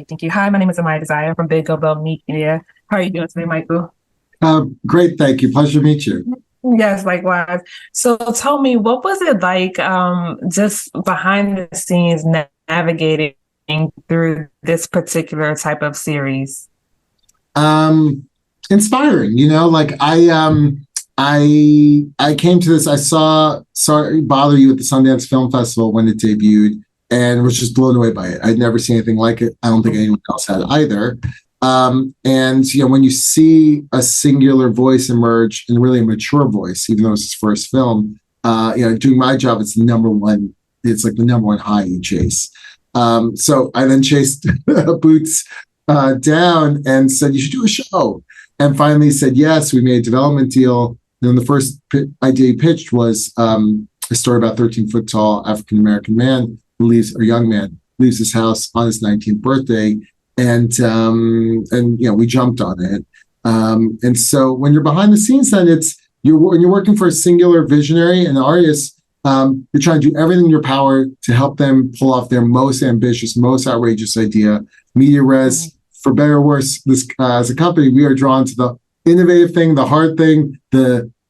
Thank you. Hi, my name is Amaya Desire from Big Go Media. How are you doing today, Michael? Great, thank you. Pleasure to meet you. Yes, likewise. So tell me, what was it like just behind the scenes navigating through this particular type of series? Inspiring, like I came to this. I saw Sorry to Bother You at the Sundance Film Festival when it debuted, and was just blown away by it. I'd never seen anything like it. I don't think anyone else had either. And when you see a singular voice emerge, and really a mature voice, even though it's his first film, doing my job, it's the number one. It's like the number one high you chase. So I then chased Boots down and said, "You should do a show." And finally said yes. We made a development deal. And the first idea he pitched was a story about a 13-foot tall African American man young man leaves his house on his 19th birthday, and we jumped on it. And so when you're behind the scenes, then when you're working for a singular visionary and artist, you're trying to do everything in your power to help them pull off their most ambitious, most outrageous idea. Media res, for better or worse, this as a company, we are drawn to the innovative thing, the hard thing,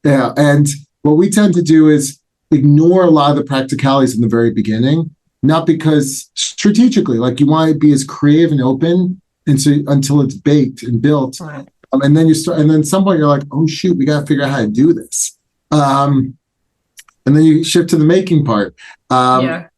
and what we tend to do is ignore a lot of the practicalities in the very beginning, not because strategically, like you want to be as creative and open, and so until it's baked and built, Right. And then you start, and then at some point you're like, oh shoot, we got to figure out how to do this, and then you shift to the making part. And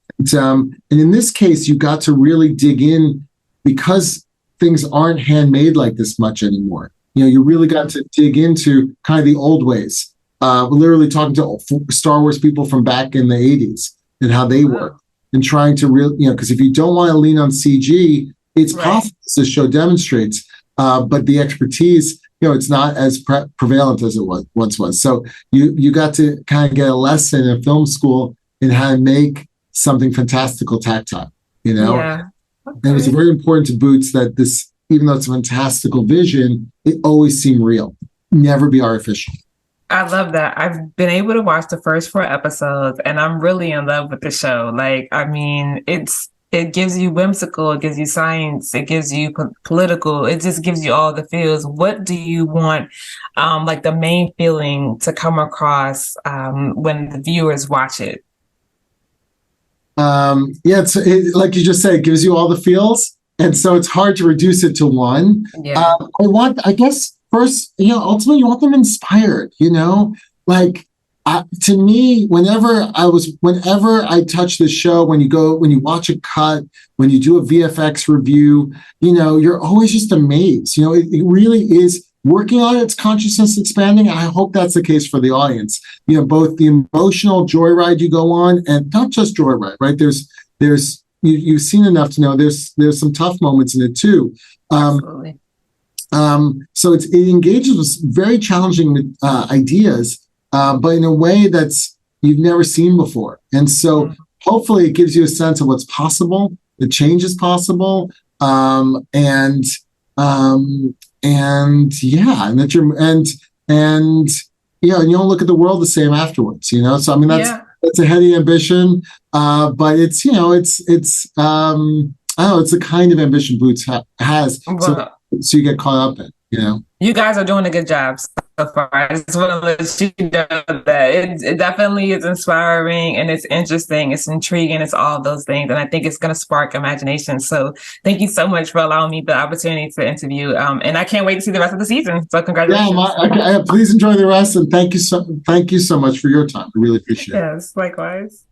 in this case, you got to really dig in because things aren't handmade like this much anymore. You really got to dig into kind of the old ways. Literally talking to Star Wars people from back in the 80s and how they work, and trying to really, because if you don't want to lean on CG, it's possible, as this show demonstrates, but the expertise, it's not as prevalent as it once was. So you got to kind of get a lesson in film school in how to make something fantastical tactile, Yeah. And it was very important to Boots that this, even though it's a fantastical vision, it always seemed real, never be artificial. I love that. I've been able to watch the first 4 episodes, and I'm really in love with the show. Like, I mean, it gives you whimsical, it gives you science, it gives you political, it just gives you all the feels. What do you want, like the main feeling to come across when the viewers watch it? It's like you just said, it gives you all the feels, and so it's hard to reduce it to one. Yeah. I guess first, ultimately you want them inspired. Like to me, whenever I touch the show, when you watch a cut, when you do a VFX review, you're always just amazed. It really is working on its consciousness expanding. I hope that's the case for the audience. Both the emotional joyride you go on, and not just joyride, right? There's you've seen enough to know there's some tough moments in it too. Absolutely. So it engages with very challenging ideas, but in a way that's you've never seen before. And so hopefully it gives you a sense of what's possible, the change is possible, and that and you don't look at the world the same afterwards. So I mean that's a heady ambition, but it's I don't know, it's the kind of ambition Boots has. So you get caught up in. You guys are doing a good job so far. I just want to let you know that it definitely is inspiring, and it's interesting, it's intriguing, it's all those things, and I think it's going to spark imagination. So thank you so much for allowing me the opportunity to interview, and I can't wait to see the rest of the season. So congratulations. Please enjoy the rest, and thank you so much for your time. I really appreciate it. Yes, likewise.